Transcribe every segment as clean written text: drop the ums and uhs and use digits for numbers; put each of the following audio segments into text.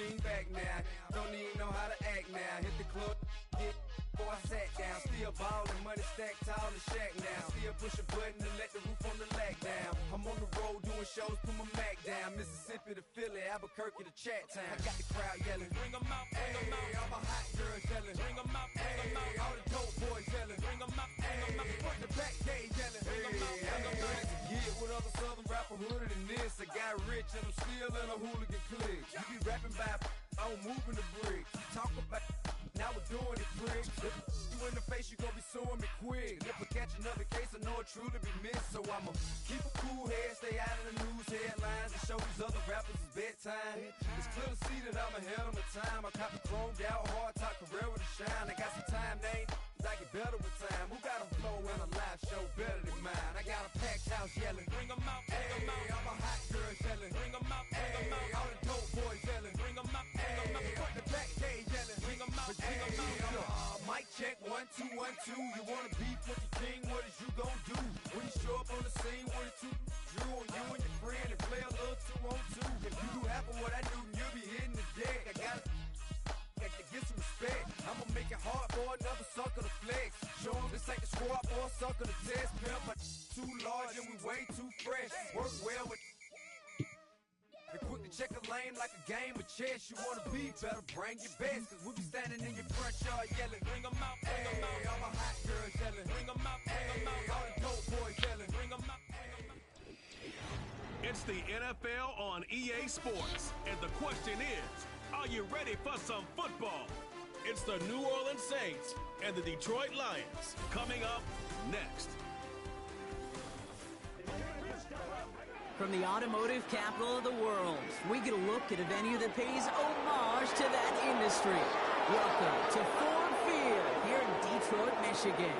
lean back now. Don't even know how to act now. Hit the club, get before I sat down. Still ballin', money stacked tall in shack now. Still push a button to let the roof on the lag down. I'm on the road doing shows, put my Mac down. Mississippi to Philly, Albuquerque to Chat Town. I got the crowd yelling, bring 'em out, bring 'em out. All my hot girls yelling, bring 'em out, bring 'em out. All the dope boys yelling, bring 'em out, bring 'em out. Front the back gate yelling, bring 'em out, bring 'em out. Get with other southern rapper hooded than this. I got rich and I'm still in a hooligan clique. You be rapping by, I'm moving the bricks. You talk about, now we're doing it quick. You in the face, you gon' be suing me quick. If I catch another case, I know it truly be missed. So I'ma keep a cool head, stay out of the news headlines, and show these other rappers it's bedtime. It's clear to see that I'm ahead of my time. I copy chromed out, hard top career with a shine. I got some time, they ain't I get better with time. Who got a flow and a live show better than mine? I got a packed house yelling, bring 'em out, bring 'em out. All my hot girls yelling, bring 'em out, bring 'em out. All the dope boys yelling, bring 'em out, bring 'em out. Front the back gate yelling, bring 'em out, bring 'em out. Mic check, 1 2 1 2. You wanna beef with the king? What is you gon' do? When you show up on the scene, 1 2 drew on you and your friend and play a little 2 on 2. If you do half of what I do, then you'll be hitting the deck. I gotta get some respect. I'ma make it hard for another sucker to flex. Show 'em this ain't the squad for a sucker to test. Pimp, but too large and we way too fresh. Work well with. They quick to check a lane like a game of chess. You wanna be better, bring your best. Cause we be standing in your front yard yelling, bring 'em out, bring 'em out. All my hot girls yelling, bring 'em out, bring 'em out. All the dope boys yelling, bring 'em out, bring 'em out. It's the NFL on EA Sports. And the question is, are you ready for some football? It's the New Orleans Saints and the Detroit Lions coming up next. From the automotive capital of the world, we get a look at a venue that pays homage to that industry. Welcome to Ford Field here in Detroit, Michigan.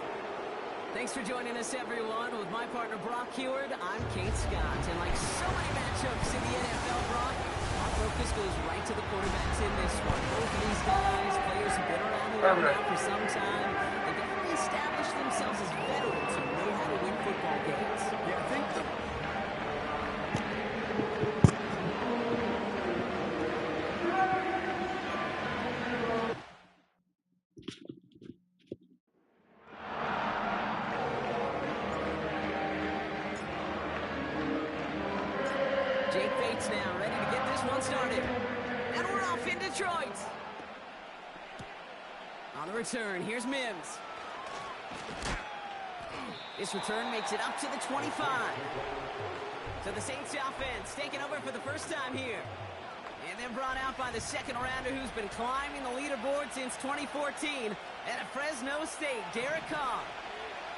Thanks for joining us, everyone. With my partner, Brock Heward, I'm Kate Scott. And like so many matchups in the NFL, Brock, our focus goes right to the quarterbacks in this one. Both of these guys, players who've been around the league now for some time, they've definitely established themselves as veterans who know how to win football games. Yeah, I think Jake Bates now, ready to get this one started. And we're off in Detroit. On the return, here's Mims. This return makes it up to the 25. So the Saints offense taking over for the first time here. And then brought out by the second rounder who's been climbing the leaderboard since 2014 at Fresno State, Derek Carr.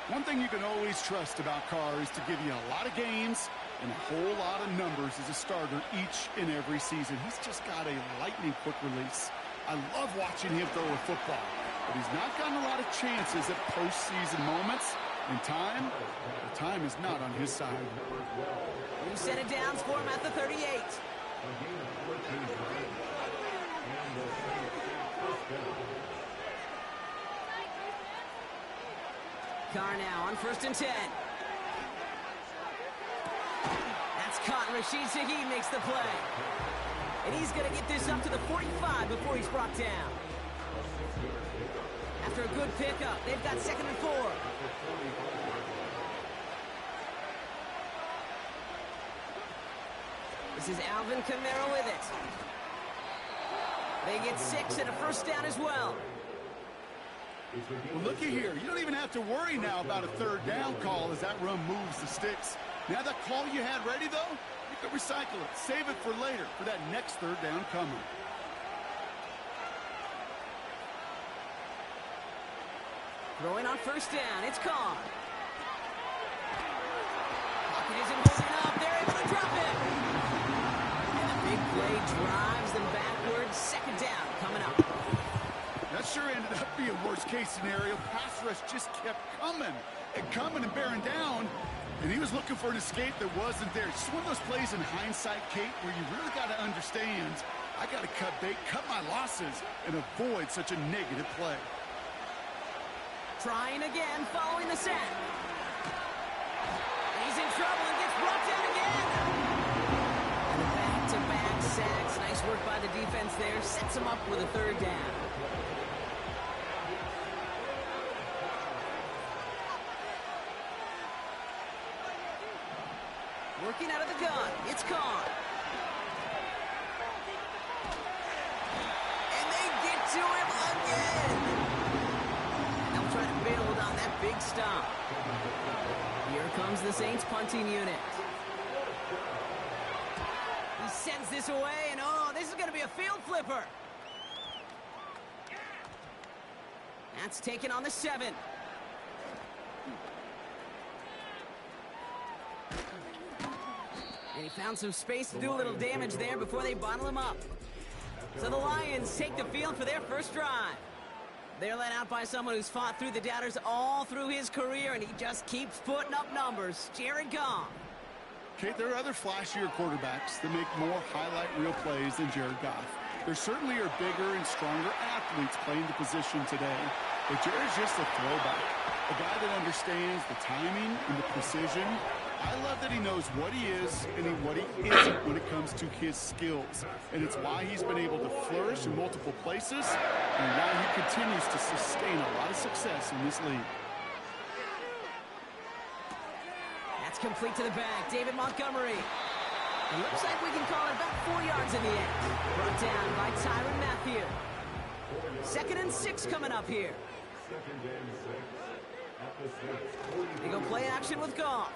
one thing you can always trust about Carr is to give you a lot of games and a whole lot of numbers as a starter each and every season. He's just got a lightning quick release. I love watching him throw a football, but he's not gotten a lot of chances at postseason moments. In time, the time is not on his side. New set of downs for him at the 38. Carr now on 1st and 10. That's caught. Rashid Shaheed makes the play. And he's going to get this up to the 45 before he's brought down. After a good pickup, they've got 2nd and 4. This is Alvin Kamara with it. They get 6 and a first down as well. Well, looky here. You don't even have to worry now about a 3rd down call as that run moves the sticks. Now that call you had ready, though, you can recycle it. Save it for later for that next 3rd down coming. Throwing on 1st down, it's Carr. Pocket isn't holding up. They're able to drop it. And the big play drives them backwards. 2nd down coming up. That sure ended up being worst-case scenario. Pass rush just kept coming and bearing down. And he was looking for an escape that wasn't there. Just one of those plays in hindsight, Kate, where you really got to understand, I got to cut bait, cut my losses, and avoid such a negative play. Trying again, following the sack. He's in trouble and gets brought down again. And the back-to-back sacks. Nice work by the defense there, sets him up with a third down. Working out of the gun. It's Carr. And they get to him again. They'll try to build on that big stop. Here comes the Saints punting unit. He sends this away, and oh, this is going to be a field flipper. That's taken on the 7. And he found some space to do a little damage there before they bottle him up. So the Lions take the field for their first drive. They're led out by someone who's fought through the doubters all through his career, and he just keeps putting up numbers. Jared Goff. Okay, there are other flashier quarterbacks that make more highlight reel plays than Jared Goff. There certainly are bigger and stronger athletes playing the position today, but Jared's just a throwback. A guy that understands the timing and the precision. I love that he knows what he is and what he isn't when it comes to his skills. And it's why he's been able to flourish in multiple places and why he continues to sustain a lot of success in this league. That's complete to the back. David Montgomery. It looks like we can call it about 4 yards in the end. Brought down by Tyrann Mathieu. 2nd and 6 coming up here. They go play action with Goff.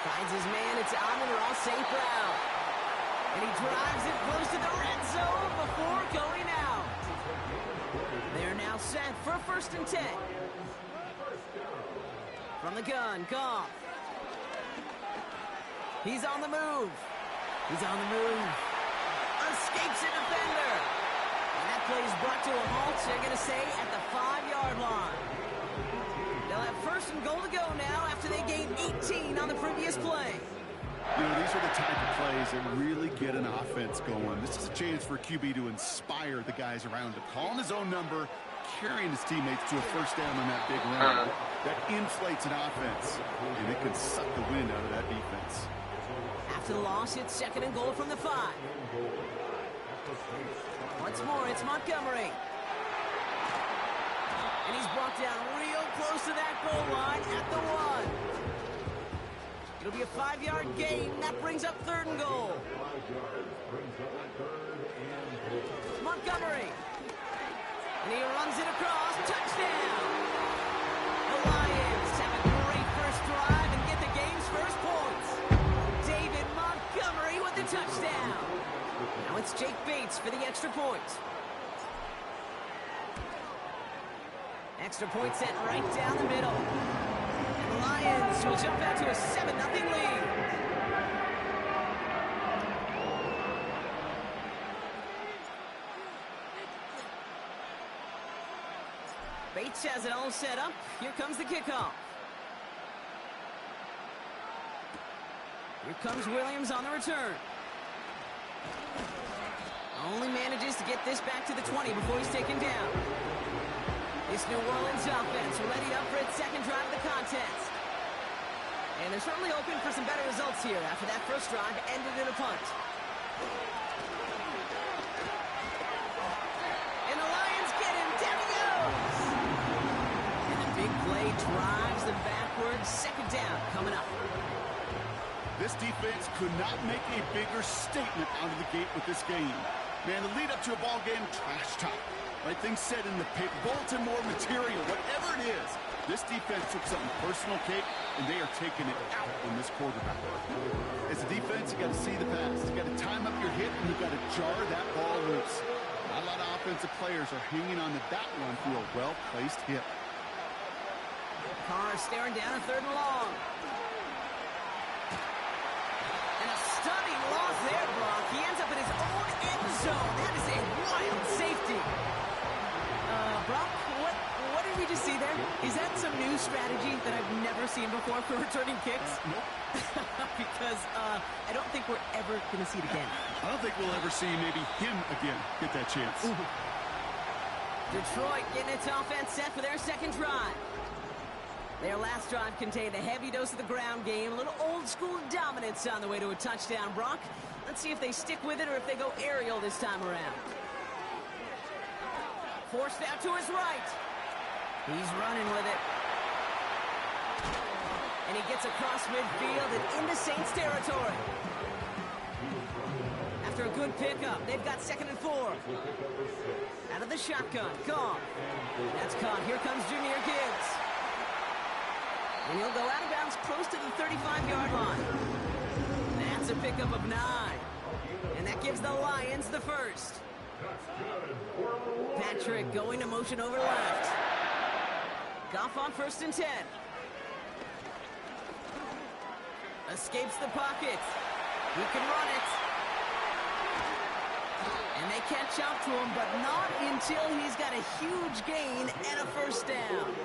Finds his man, it's Amon-Ra St. Brown. And he drives it close to the red zone before going out. They're now set for 1st and 10. From the gun, Goff. He's on the move. He's on the move. Escapes a defender. And that play is brought to a halt, they're going to say, at the 5-yard line. They'll have 1st and goal to go now after they gained 18 on the previous play. You know, these are the type of plays that really get an offense going. This is a chance for QB to inspire the guys around him. Calling his own number, carrying his teammates to a 1st down on that big run. That inflates an offense, and it can suck the wind out of that defense. After the loss, it's 2nd and goal from the 5. Once more, it's Montgomery. And he's brought down real close to that goal line at the 1. It'll be a 5-yard gain. That brings up 3rd and goal. Montgomery. And he runs it across. Touchdown. The Lions have a great first drive and get the game's first points. David Montgomery with the touchdown. Now it's Jake Bates for the extra point. Extra point set right down the middle. And the Lions will jump out to a 7-0 lead. Bates has it all set up. Here comes the kickoff. Here comes Williams on the return. Only manages to get this back to the 20 before he's taken down. This New Orleans offense ready up for its 2nd drive of the contest. And they're certainly hoping for some better results here after that first drive ended in a punt. And the Lions get him. Down he goes. And the big play drives them backwards. 2nd down coming up. This defense could not make a bigger statement out of the gate with this game. Man, the lead up to a ball game, trash talk. Right things said in the paper, bulletin board material, whatever it is. This defense took something personal, Kate, and they are taking it out on this quarterback. As a defense, you got to see the pass. You got to time up your hit, and you got to jar that ball loose. Not a lot of offensive players are hanging on to that one through a well-placed hit. Carr staring down a 3rd and long. And a stunning loss there, Brock. He ends up in his own end zone. That is a wild safety. Brock, what did we just see there? Is that some new strategy that I've never seen before for returning kicks? Nope. Because I don't think we're ever going to see it again. I don't think we'll ever see maybe him again get that chance. Detroit getting its offense set for their 2nd drive. Their last drive contained a heavy dose of the ground game, a little old-school dominance on the way to a touchdown. Brock, Let's see if they stick with it or if they go aerial this time around. Forced out to his right. He's running with it. And he gets across midfield and into Saints territory. After a good pickup, they've got 2nd and 4. Out of the shotgun, Goff. That's caught. Here comes Jahmyr Gibbs. And he'll go out of bounds close to the 35-yard line. That's a pickup of 9. And that gives the Lions the first. Patrick going to motion over left. Goff on 1st and 10. Escapes the pocket. He can run it. And they catch up to him, but not until he's got a huge gain and a first down.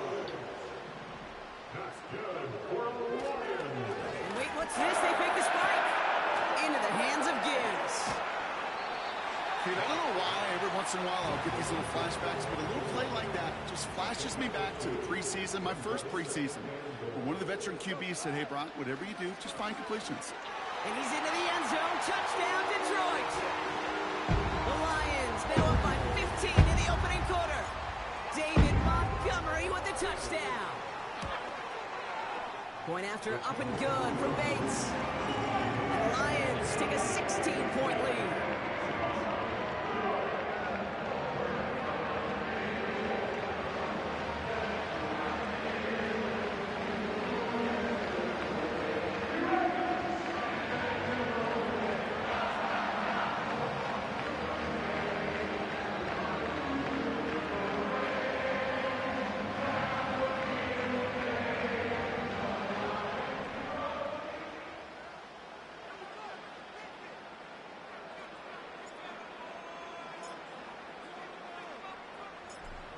And wait, what's this? They fake the spike. Into the hands of Gibbs. Dude, I don't know why every once in a while I'll get these little flashbacks, but a little play like that just flashes me back to the preseason, my first preseason. When one of the veteran QBs said, hey, Brock, whatever you do, just find completions. And he's into the end zone. Touchdown, Detroit. The Lions now up by 15 in the opening quarter. David Montgomery with the touchdown. Point after up and good from Bates. And the Lions take a 16-point lead.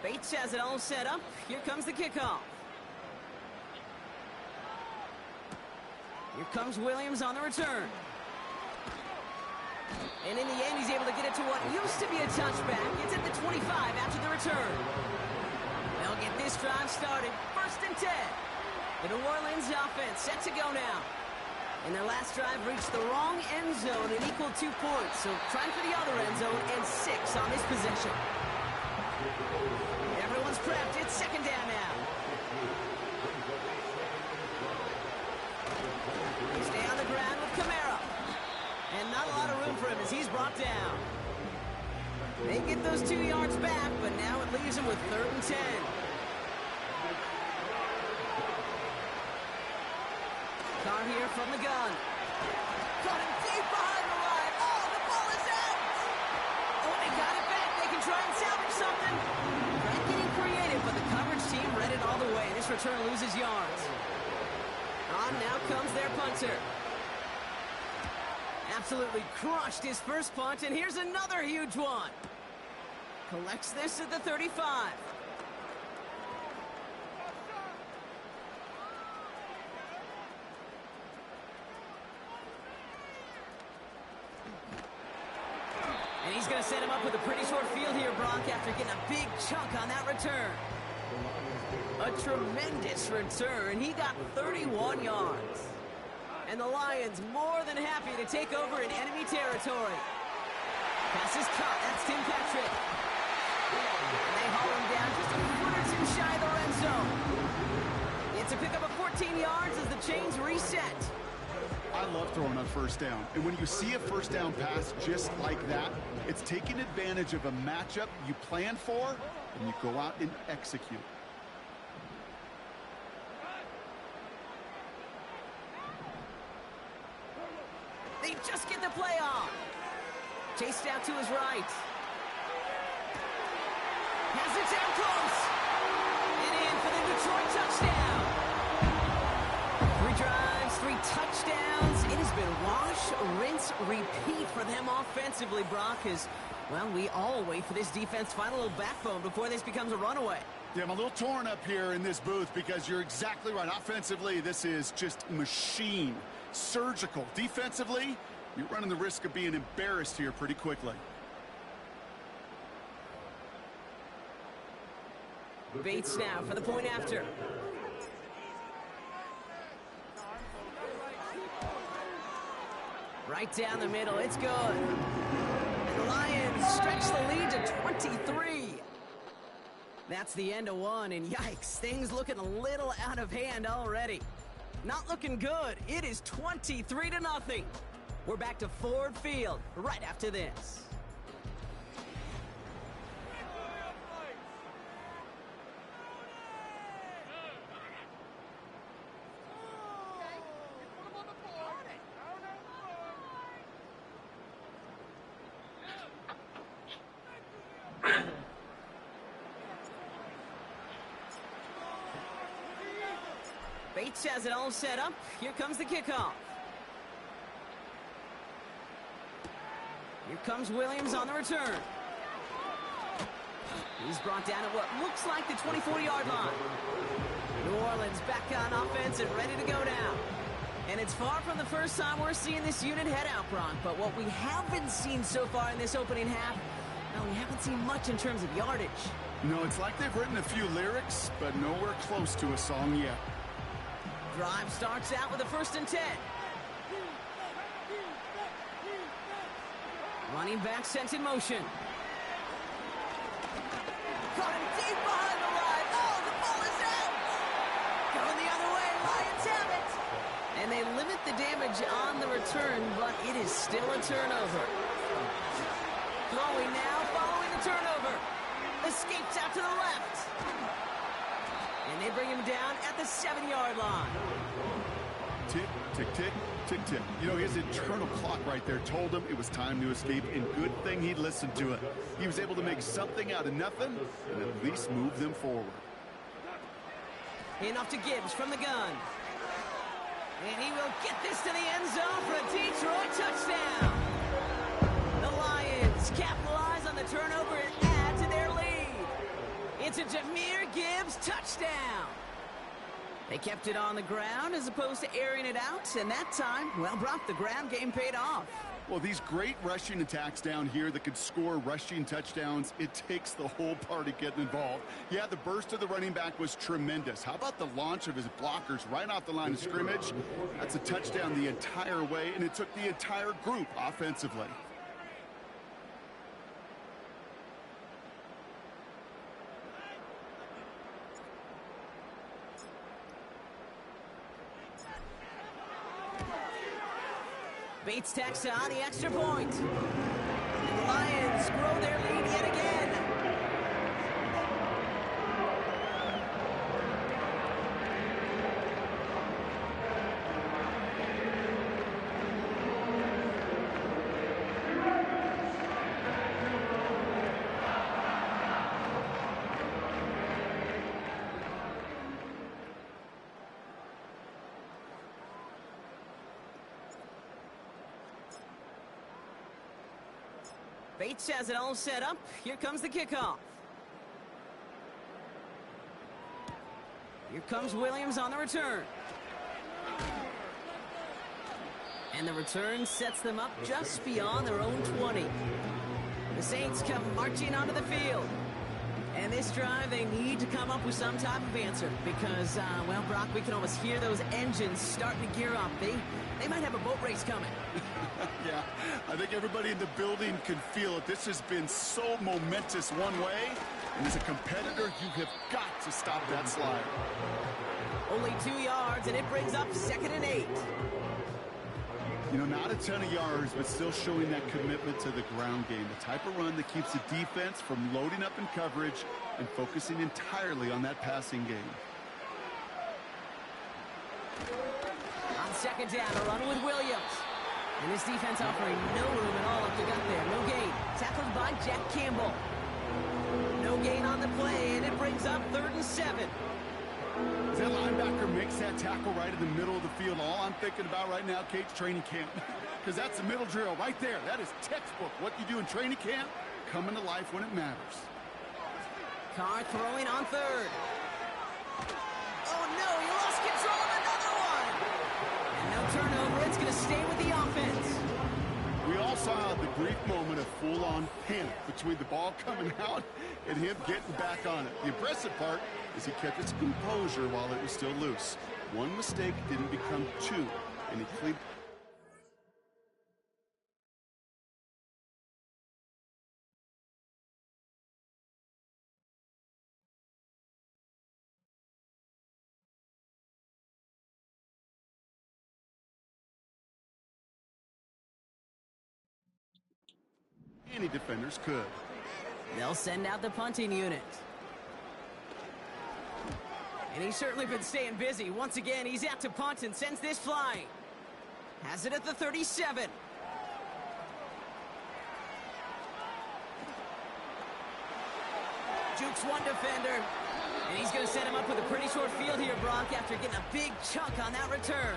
Bates has it all set up. Here comes the kickoff. Here comes Williams on the return. And in the end, he's able to get it to what used to be a touchback. It's at the 25 after the return. They'll get this drive started. 1st and 10. The New Orleans offense set to go now. And their last drive reached the wrong end zone and equaled 2 points. So trying for the other end zone and 6 on this possession. Everyone's prepped. It's 2nd down now. They stay on the ground with Kamara. And not a lot of room for him as he's brought down. They get those 2 yards back, but now it leaves him with 3rd and 10. Carr here from the gun. Caught him deep behind the line. Oh, the ball is out! Oh, they got it back. They can try and salvage something. Not getting creative, but the coverage team read it all the way. This return loses yards. On now comes their punter. Absolutely crushed his first punt, and here's another huge one. Collects this at the 35. And he's going to set him up with a pretty short field here, Brock, after getting a big chunk on that return. A tremendous return. He got 31 yards. And the Lions more than happy to take over in enemy territory. Pass is caught. That's Tim Patrick. And they haul him down just a foot or 2 shy of the red zone. It's a pickup of 14 yards as the chains reset. I love throwing on 1st down. And when you see a 1st down pass just like that, it's taking advantage of a matchup you plan for, and you go out and execute. They just get the play off. Chased out to his right. Has it down close. And in for the Detroit touchdown. 3 drives, 3 touchdowns. It has been wash, rinse, repeat for them offensively, Brock, as, well, we all wait for this defense to find a little backbone before this becomes a runaway. Yeah, I'm a little torn up here in this booth because you're exactly right. Offensively, this is just machine. Surgical. Defensively, you're running the risk of being embarrassed here pretty quickly. Bates now for the point after. Right down the middle. It's good. And the Lions stretch the lead to 23. That's the end of one, and yikes, things looking a little out of hand already. Not looking good. It is 23-0. We're back to Ford Field right after this. Bates has it all set up. Here comes the kickoff. Here comes Williams on the return. He's brought down at what looks like the 24-yard line. New Orleans back on offense and ready to go now. And it's far from the first time we're seeing this unit head out, Brock. But what we haven't seen so far in this opening half, well, we haven't seen much in terms of yardage. No, it's like they've written a few lyrics, but nowhere close to a song yet. Drive starts out with a 1st and 10. Running back sent in motion. Caught him deep behind the line. Oh, the ball is out. Going the other way. Lions have it. And they limit the damage on the return, but it is still a turnover. Throwing now, following the turnover. Escapes out to the left. And they bring him down at the 7-yard line. Tick, tick, tick, tick, tick. You know, his internal clock right there told him it was time to escape, and good thing he listened to it. He was able to make something out of nothing and at least move them forward. Enough to Gibbs from the gun. And he will get this to the end zone for a Detroit touchdown. The Lions capitalize on the turnover and add to their lead. It's a Jahmyr Gibbs touchdown. They kept it on the ground as opposed to airing it out, and that time, well, Brock, the ground game paid off. Well, these great rushing attacks down here that could score rushing touchdowns, it takes the whole party getting involved. Yeah, the burst of the running back was tremendous. How about the launch of his blockers right off the line of scrimmage? That's a touchdown the entire way, and it took the entire group offensively. Bates tacks on the extra point. And the Lions grow their lead yet again. Bates has it all set up. Here comes the kickoff. Here comes Williams on the return. And the return sets them up just beyond their own 20. The Saints come marching onto the field. And this drive, they need to come up with some type of answer because, well, Brock, we can almost hear those engines starting to gear up. They might have a boat race coming. Yeah, I think everybody in the building can feel it. This has been so momentous one way, and as a competitor, you have got to stop that slide. Only 2 yards, and it brings up 2nd and 8. You know, not a ton of yards, but still showing that commitment to the ground game. The type of run that keeps the defense from loading up in coverage and focusing entirely on that passing game. On 2nd down, a run with Williams. And this defense offering no room at all up the gut there. No gain. Tackled by Jack Campbell. No gain on the play, and it brings up 3rd and 7. As that linebacker makes that tackle right in the middle of the field, all I'm thinking about right now, Kate's training camp. Because that's the middle drill right there. That is textbook. What you do in training camp, coming to life when it matters. Carr throwing on 3rd. Oh, no, he lost control of another one. And no turnover. It's going to stay with the offense. We all saw the brief moment of full-on panic between the ball coming out and him getting back on it. The impressive part is he kept his composure while it was still loose. One mistake didn't become two, and he cleaned Any defenders could. They'll send out the punting unit. And he's certainly been staying busy. Once again, he's out to punt and sends this flying. Has it at the 37. Jukes one defender. And he's going to set him up with a pretty short field here, Brock, after getting a big chunk on that return.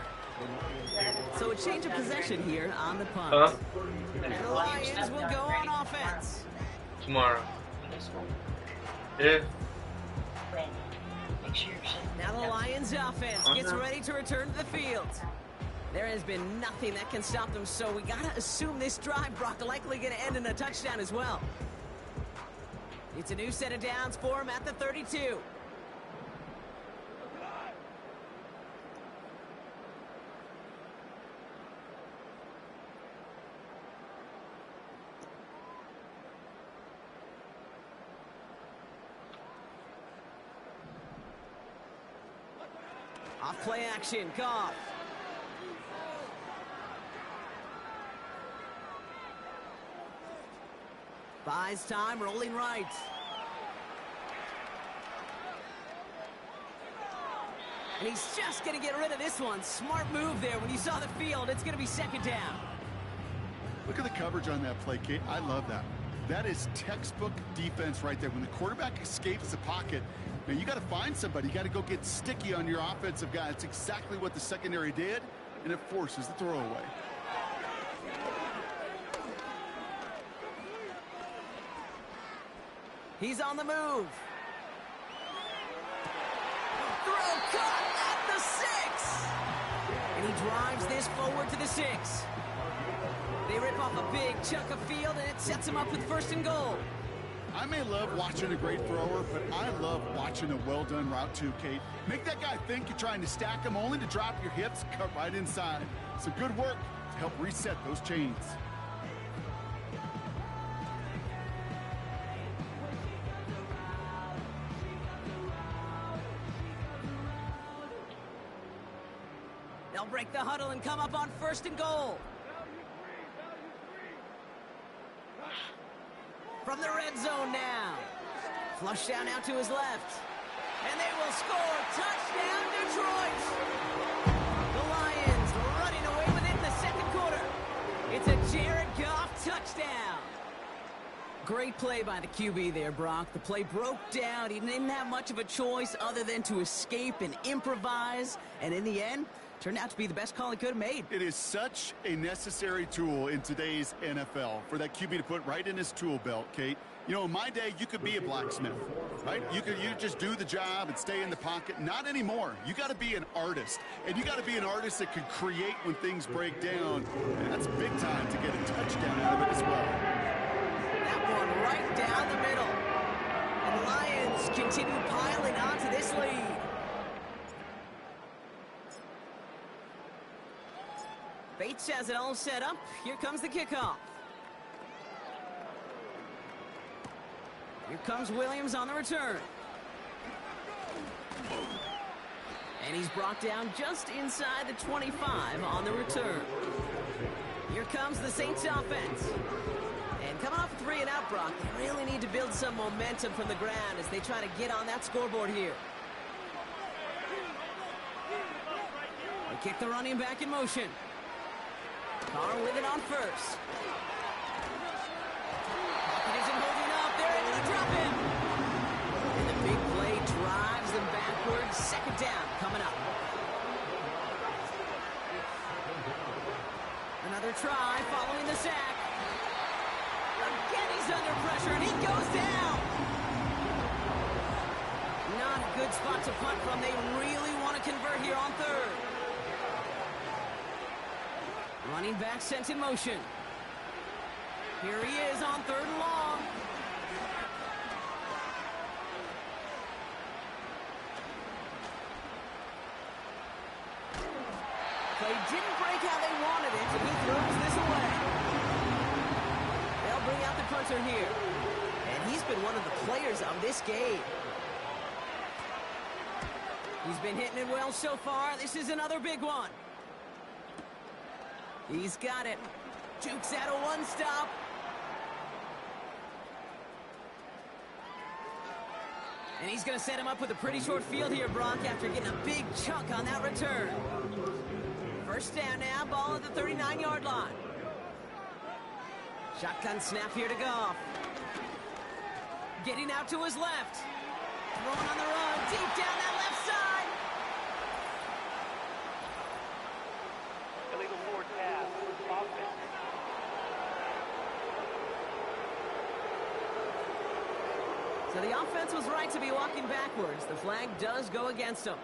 So a change of possession here on the punt. And the Lions will go on offense. Tomorrow. Yeah. Now the Lions offense gets ready to return to the field. There has been nothing that can stop them, so we got to assume this drive, Brock, likely going to end in a touchdown as well. It's a new set of downs for him at the 32. Off play action, Goff. Buys time, rolling right. And he's just going to get rid of this one. Smart move there. When you saw the field, it's going to be second down. Look at the coverage on that play, Kate. I love that. That is textbook defense right there. When the quarterback escapes the pocket, now you got to find somebody. You got to go get sticky on your offensive guy. That's exactly what the secondary did, and it forces the throwaway. He's on the move. Throw caught at the 6. And he drives this forward to the 6. They rip off a big chunk of field, and it sets him up with first and goal. I may love watching a great thrower, but I love watching a well-done route too, Kate. Make that guy think you're trying to stack him, only to drop your hips, cut right inside. Some good work to help reset those chains. They'll break the huddle and come up on first and goal. From the red zone now. Flush down out to his left. And they will score. Touchdown, Detroit. The Lions running away with it in the second quarter. It's a Jared Goff touchdown. Great play by the QB there, Brock. The play broke down. He didn't have much of a choice other than to escape and improvise. And in the end, turned out to be the best call he could have made. It is such a necessary tool in today's NFL for that QB to put right in his tool belt, Kate. You know, in my day, you could be a blacksmith, right? You just do the job and stay in the pocket. Not anymore. You got to be an artist, and you got to be an artist that can create when things break down. And that's big time to get a touchdown out of it as well. That one right down the middle. And the Lions continue piling onto this lead. Bates has it all set up. Here comes the kickoff. Here comes Williams on the return. And he's brought down just inside the 25 on the return. Here comes the Saints offense. And coming off a 3-and-out, Brock, they really need to build some momentum from the ground as they try to get on that scoreboard here. They kick the running back in motion. Carr with it on first. Pocket isn't holding up. They're able to drop him. And the big play drives them backwards. Second down coming up. Another try following the sack. Again, he's under pressure, and he goes down. Not a good spot to punt from. They really want to convert here on third. Running back sent in motion. Here he is on third and long. Play didn't break how they wanted it, and he throws this away. They'll bring out the punter here. And he's been one of the players of this game. He's been hitting it well so far. This is another big one. He's got it. Jukes out a one-stop. And he's going to set him up with a pretty short field here, Brock, after getting a big chunk on that return. First down now, ball at the 39-yard line. Shotgun snap here to Goff. Getting out to his left. Throwing on the run, deep down that left side. Illegal forward pass. Offense. So the offense was right to be walking backwards. The flag does go against them.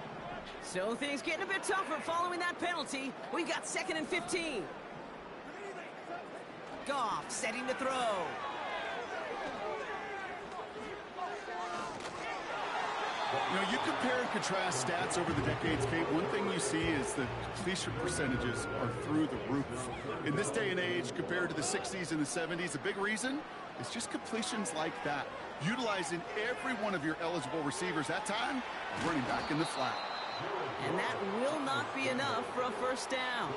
So things getting a bit tougher following that penalty. We've got 2nd and 15. Goff setting to throw. You know, you compare and contrast stats over the decades, Kate. One thing you see is the completion percentages are through the roof. In this day and age, compared to the 60s and the 70s, a big reason is just completions like that. Utilizing every one of your eligible receivers that time, running back in the flat. And that will not be enough for a first down.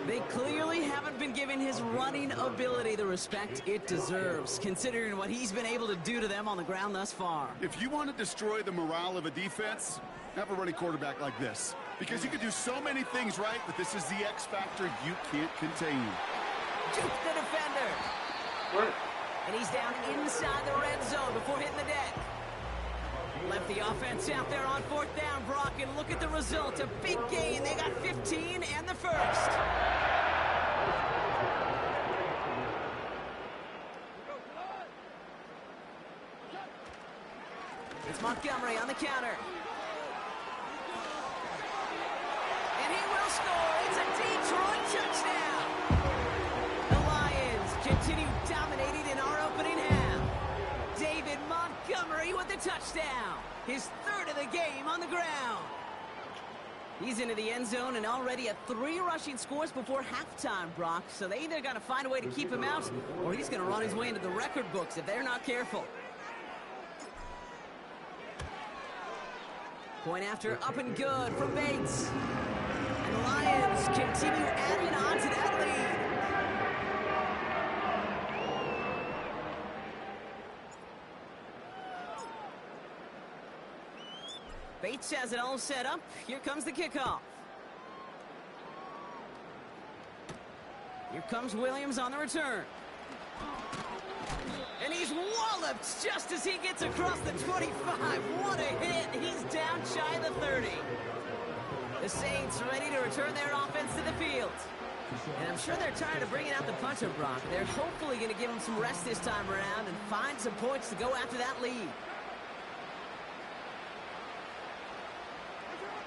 They clearly haven't been giving his running ability the respect it deserves, considering what he's been able to do to them on the ground thus far. If you want to destroy the morale of a defense, have a running quarterback like this. Because you can do so many things right, but this is the X factor you can't contain. Juke the defender. What? And he's down inside the red zone before hitting the deck. Left the offense out there on 4th down, Brock, and look at the result. A big gain. They got 15 and the first. It's Montgomery on the counter. And he will score. It's a Detroit touchdown. The Lions continue dominating in our opening half. David Montgomery with the touchdown. His 3rd of the game on the ground. He's into the end zone and already at 3 rushing scores before halftime, Brock. So they either got to find a way to keep him out, or he's going to run his way into the record books if they're not careful. Point after, up and good from Bates. And the Lions continue adding on to that lead. Bates has it all set up. Here comes the kickoff. Here comes Williams on the return. And he's walloped just as he gets across the 25. What a hit. He's down shy of the 30. The Saints ready to return their offense to the field. And I'm sure they're tired of bringing out the puncher, Brock. They're hopefully going to give him some rest this time around and find some points to go after that lead.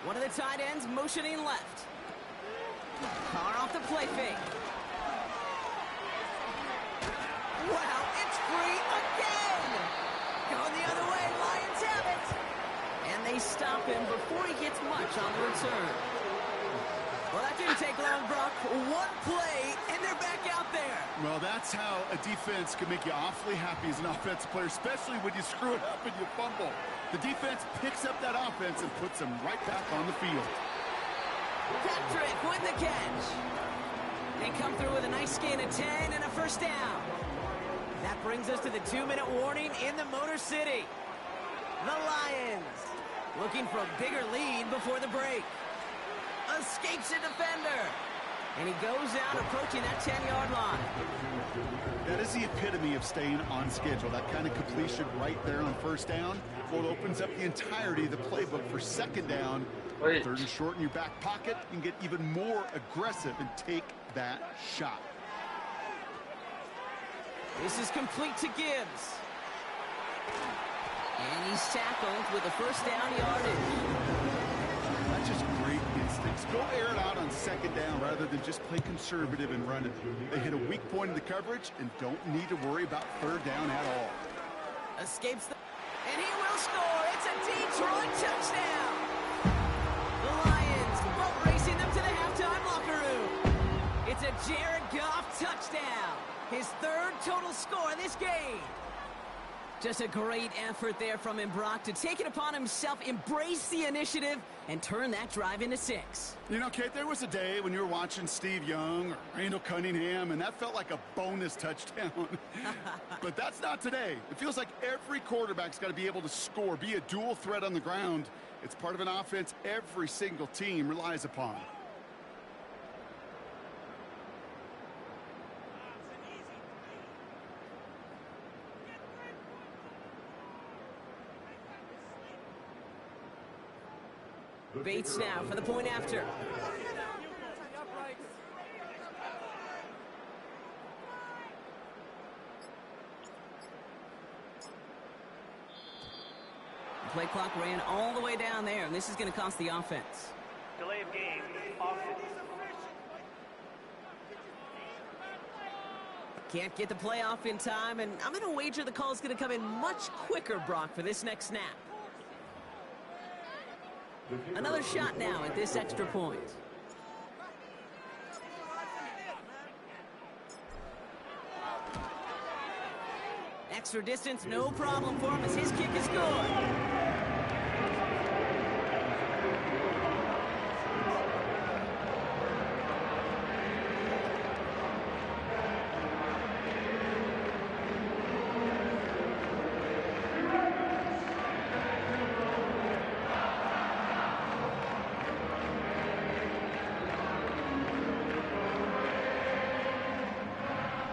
One of the tight ends motioning left. Carr off the play fake. Wow, it's free again! Going the other way, Lions have it! And they stop him before he gets much on the return. Well, that didn't take long, Brock. One play, and they're back out there. Well, that's how a defense can make you awfully happy as an offensive player, especially when you screw it up and you fumble. The defense picks up that offense and puts them right back on the field. Patrick with the catch. They come through with a nice gain of 10 and a first down. That brings us to the 2-minute warning in the Motor City. The Lions looking for a bigger lead before the break. Escapes a defender. And he goes out approaching that 10-yard line. That is the epitome of staying on schedule. That kind of completion right there on first down. Well, it opens up the entirety of the playbook for second down. Wait. 3rd and short in your back pocket. You can get even more aggressive and take that shot. This is complete to Gibbs. And he's tackled with a first down yardage. That's just great instincts. Go air it out on second down rather than just play conservative and run it. They hit a weak point in the coverage and don't need to worry about 3rd down at all. Escapes the... And he will score. It's a Detroit touchdown. The Lions boat racing them to the halftime locker room. It's a Jared Goff touchdown. His 3rd total score in this game. Just a great effort there from him, Brock, to take it upon himself, embrace the initiative, and turn that drive into 6. You know, Kate, there was a day when you were watching Steve Young or Randall Cunningham, and that felt like a bonus touchdown. But that's not today. It feels like every quarterback's got to be able to score, be a dual threat on the ground. It's part of an offense every single team relies upon. Bates now for the point after. The play clock ran all the way down there, and this is going to cost the offense. Delay of game. Offense. Can't get the play off in time, and I'm going to wager the call is going to come in much quicker, Brock, for this next snap. Another shot now at this extra point. Extra distance, no problem for him as his kick is good.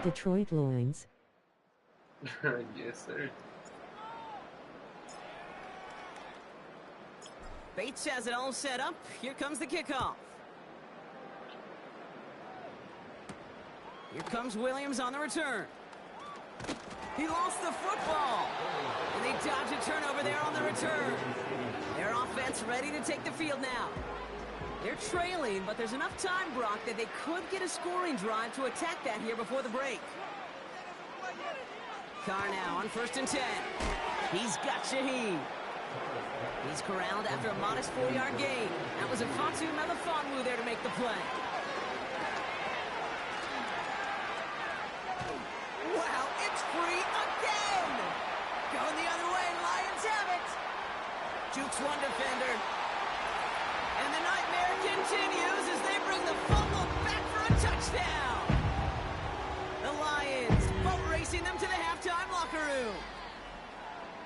Detroit Lions. Yes, sir. Bates has it all set up. Here comes the kickoff. Here comes Williams on the return. He lost the football. And they dodge a turnover there on the return. Their offense ready to take the field now. They're trailing, but there's enough time, Brock, that they could get a scoring drive to attack that here before the break. Carr now on 1st and 10. He's got Shaheed. He's corralled after a modest 4-yard gain. That was a Fatu Melifonwu there to make the play. Wow, it's free again! Going the other way, Lions have it. Jukes one defender. And the nightmare continues as they bring the fumble back for a touchdown. The Lions boat racing them to the halftime locker room.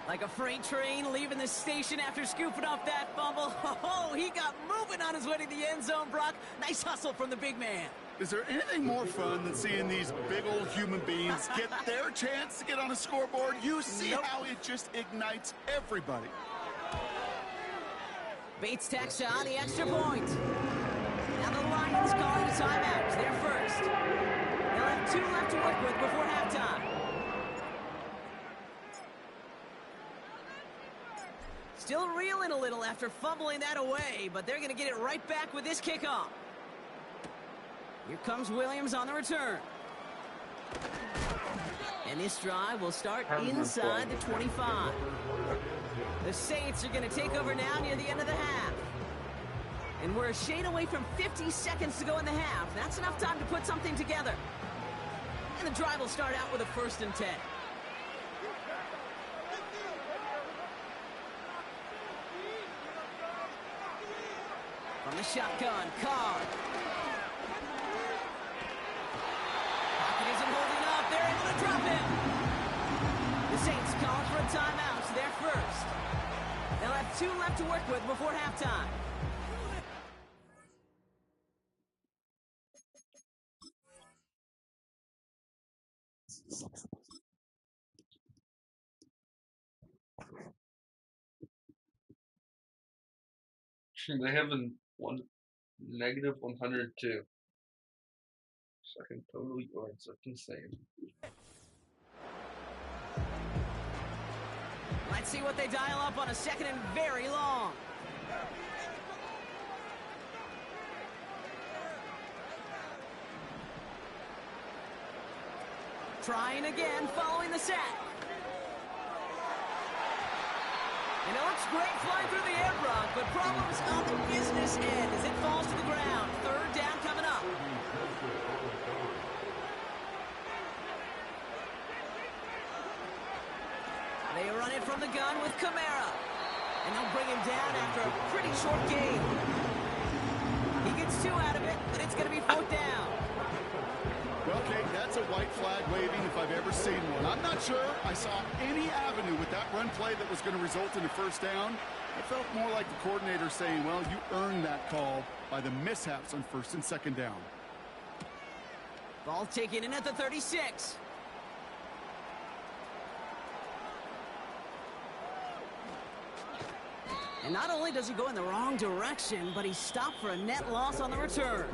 Like a freight train leaving the station after scooping up that fumble. Oh, he got moving on his way to the end zone, Brock. Nice hustle from the big man. Is there anything more fun than seeing these big old human beings get their chance to get on a scoreboard? You see how it just ignites everybody. Bates tacks on the extra point. Now the Lions calling a timeout. They're first. They'll have 2 left to work with before halftime. Still reeling a little after fumbling that away, but they're going to get it right back with this kickoff. Here comes Williams on the return. And this drive will start inside the 25. The Saints are going to take over now near the end of the half. And we're a shade away from 50 seconds to go in the half. That's enough time to put something together. And the drive will start out with a 1st and 10. From the shotgun, Carr. Pocket isn't holding up. They're able to drop him. The Saints calling for a timeout, so they're first. They'll have 2 left to work with before halftime. They have a negative 102. Second total yards. That's insane. Let's see what they dial up on a 2nd and very long. Trying again, following the sack. And it looks great flying through the air, Brock, but problems on the business end as it falls to the ground. 3rd down coming up. They run it from the gun with Kamara. And they'll bring him down after a pretty short game. He gets 2 out of it, but it's going to be 4th down. Well, Kate, that's a white flag waving if I've ever seen one. I'm not sure I saw any avenue with that run play that was going to result in a 1st down. It felt more like the coordinator saying, well, you earned that call by the mishaps on 1st and 2nd down. Ball taken in at the 36. And not only does he go in the wrong direction, but he's stopped for a net loss on the return.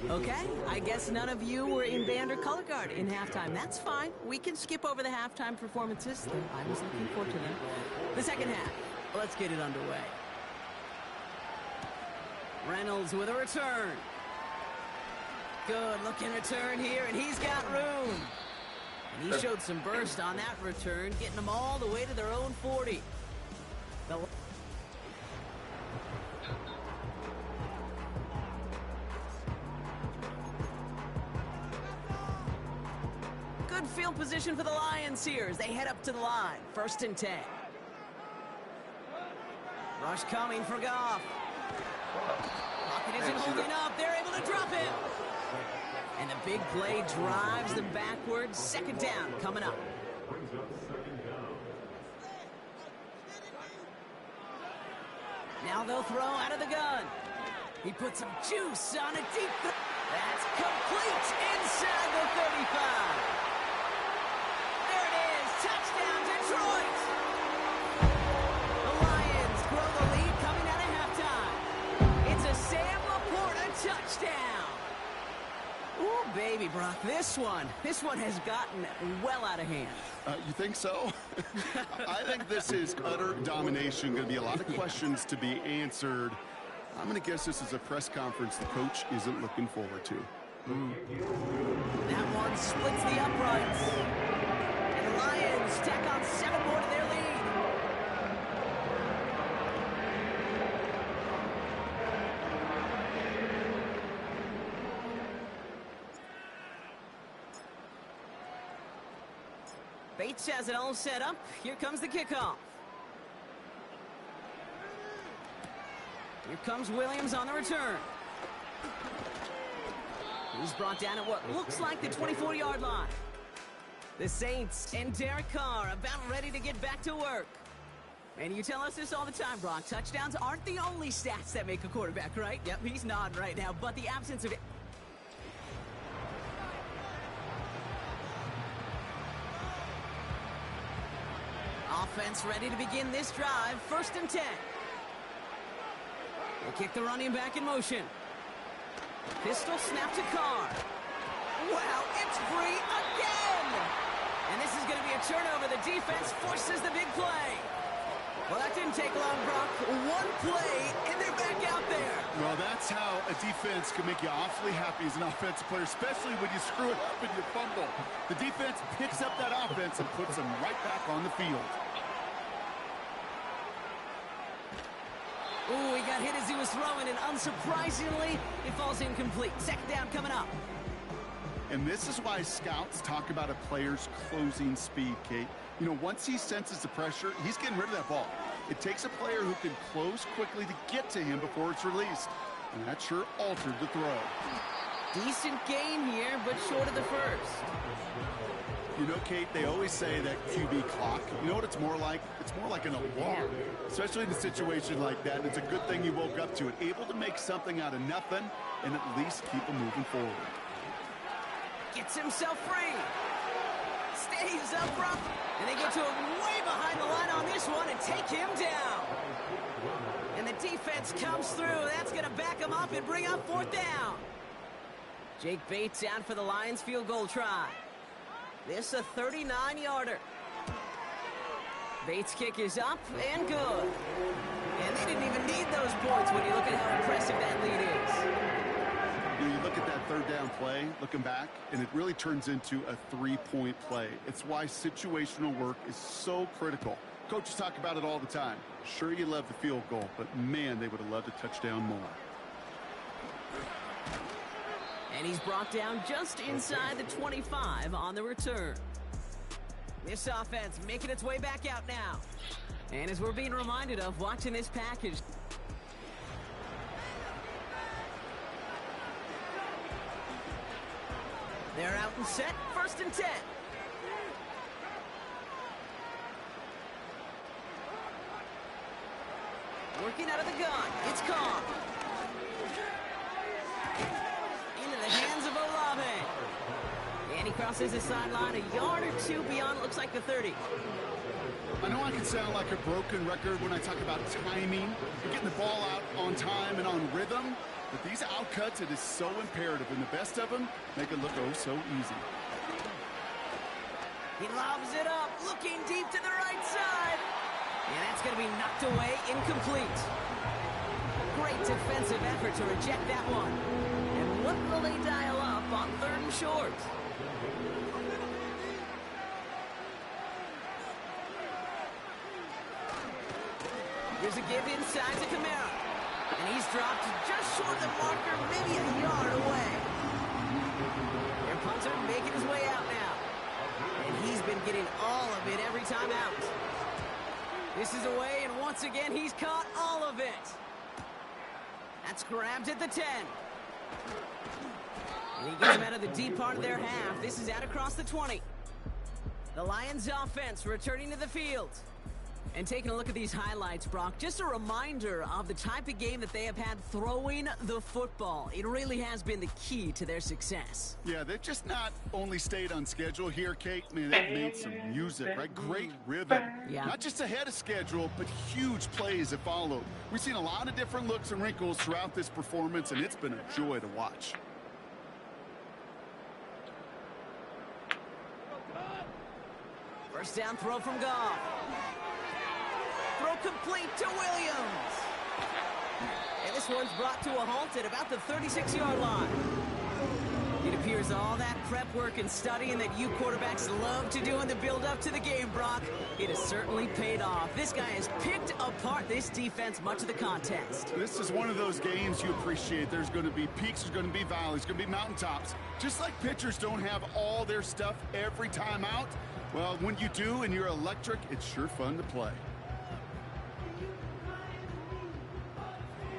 Okay, I guess none of you were in band or color guard in halftime. That's fine. We can skip over the halftime performances. I was looking forward to them. The second half. Let's get it underway. Reynolds with a return. Good looking return here, and he's got room. And he showed some burst on that return, getting them all the way to their own 40. Good field position for the Lions here as they head up to the line. 1st and 10. Rush coming for Goff. Pocket isn't holding up. They're able to drop him. And the big play drives them backwards. 2nd down coming up. Now they'll throw out of the gun. He puts some juice on a deep throw. That's complete inside the 35. There it is. Touchdown, Detroit. The Lions grow the lead coming out of halftime. It's a Sam Laporta touchdown. Ooh, baby, Brock, this one has gotten well out of hand. You think so? I think this is utter domination. Going to be a lot of questions to be answered. I'm going to guess this is a press conference the coach isn't looking forward to. That one splits the uprights. And the Lions tack on 7 more to their lead. Bates has it all set up. Here comes the kickoff. Here comes Williams on the return. He's brought down at what looks like the 24-yard line. The Saints and Derek Carr about ready to get back to work. And you tell us this all the time, Brock. Touchdowns aren't the only stats that make a quarterback, right? Yep, he's nodding right now. But the absence of... Offense ready to begin this drive. 1st and 10. They kick the running back in motion. Pistol snap to Carr. Wow, it's free again! And this is going to be a turnover. The defense forces the big play. Well, that didn't take long, Brock. One play, and they're back out there. Well, that's how a defense can make you awfully happy as an offensive player, especially when you screw it up and you fumble. The defense picks up that offense and puts them right back on the field. Ooh, he got hit as he was throwing, and unsurprisingly, it falls incomplete. 2nd down coming up. And this is why scouts talk about a player's closing speed, Kate. You know, once he senses the pressure, he's getting rid of that ball. It takes a player who can close quickly to get to him before it's released. And that sure altered the throw. Decent gain here, but short of the first. You know, Kate, they always say that QB clock. You know what it's more like? It's more like an alarm, especially in a situation like that. And it's a good thing you woke up to it. Able to make something out of nothing and at least keep them moving forward. Gets himself free. Stays up rough. And they get to him way behind the line on this one and take him down. And the defense comes through. That's going to back him up and bring up 4th down. Jake Bates out for the Lions field goal try. This a 39-yarder. Bates' kick is up and good. And they didn't even need those points when you look at how impressive that lead is. You look at that 3rd down play, looking back, and it really turns into a 3-point play. It's why situational work is so critical. Coaches talk about it all the time. Sure, you love the field goal, but man, they would have loved a touchdown more. And he's brought down just inside the 25 on the return. This offense making its way back out now. And as we're being reminded of watching this package. They're out and set, 1st and 10. Working out of the gun, it's Cobb. Into the hands of Olave. And he crosses the sideline a yard or two beyond, looks like the 30. I know I can sound like a broken record when I talk about timing and getting the ball out on time and on rhythm, but these outcuts, it is so imperative, and the best of them make it look oh so easy. He lobs it up, looking deep to the right side. And that's going to be knocked away, incomplete. Great defensive effort to reject that one. And what will they dial up on 3rd and short? Here's a give inside to Kamara. And he's dropped just short of the marker, maybe a yard away. Their punter making his way out now. And he's been getting all of it every time out. This is away, and once again, he's caught all of it. That's grabbed at the 10. And he gets him out of the deep part of their half. This is out across the 20. The Lions offense returning to the field. And taking a look at these highlights, Brock, just a reminder of the type of game that they have had throwing the football. It really has been the key to their success. Yeah, they've just not only stayed on schedule here, Kate. I mean, they've made some music, right? Great rhythm. Yeah. Not just ahead of schedule, but huge plays that followed. We've seen a lot of different looks and wrinkles throughout this performance, and it's been a joy to watch. First down throw from Goff. Throw complete to Williams. And this one's brought to a halt at about the 36-yard line. It appears all that prep work and studying that you quarterbacks love to do in the build-up to the game, Brock, it has certainly paid off. This guy has picked apart this defense much of the contest. This is one of those games you appreciate. There's going to be peaks, there's going to be valleys, there's going to be mountaintops. Just like pitchers don't have all their stuff every time out, well, when you do and you're electric, it's sure fun to play.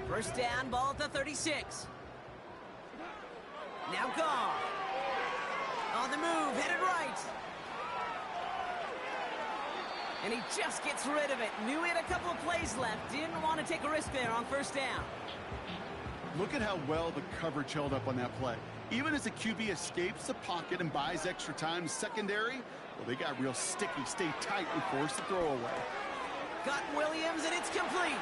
First down, ball at the 36. Now Goff. On the move, headed right. And he just gets rid of it. Knew he had a couple of plays left. Didn't want to take a risk there on first down. Look at how well the coverage held up on that play. Even as the QB escapes the pocket and buys extra time secondary, well, they got real sticky, stay tight, and force the throw away. Got Williams, and it's complete.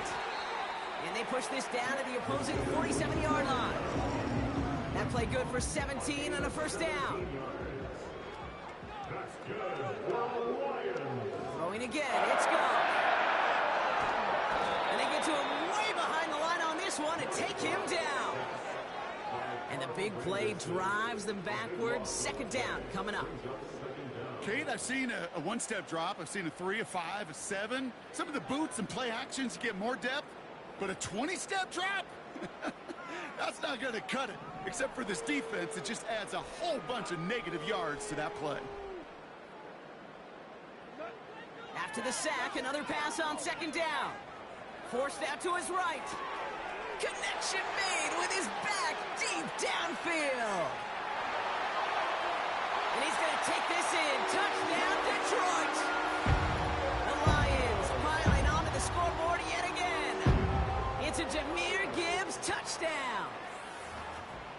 And they push this down to the opposing 47-yard line. That play good for 17 on a first down. Throwing again, it's Goff. And they get to him way behind the line on this one and take him down. And the big play drives them backwards. Second down coming up. Kate, I've seen a one-step drop. I've seen a 3, a 5, a 7. Some of the boots and play actions get more depth. But a 20-step drop? That's not going to cut it. Except for this defense, it just adds a whole bunch of negative yards to that play. After the sack, another pass on second down. Forced out to his right. Connection made with his back deep downfield. And he's going to take this in. Touchdown, Detroit. The Lions piling onto the scoreboard yet again. It's a Jahmyr Gibbs touchdown.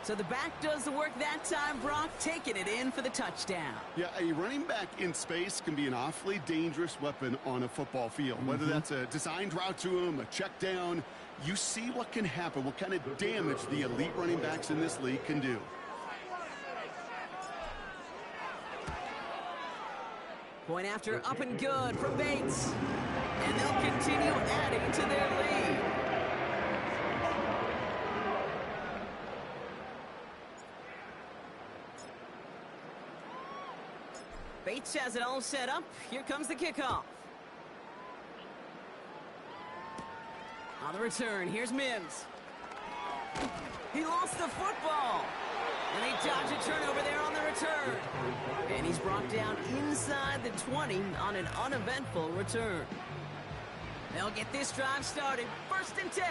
So the back does the work that time, Brock, taking it in for the touchdown. Yeah, a running back in space can be an awfully dangerous weapon on a football field. Whether that's a designed route to him, a check down, you see what can happen, what kind of damage the elite running backs in this league can do. Point after up and good from Bates. And they'll continue adding to their lead. Bates has it all set up. Here comes the kickoff. On the return, here's Mims. He lost the football. And they dodge a turnover there on the return. return. And he's brought down inside the 20 on an uneventful return. They'll get this drive started. 1st and 10.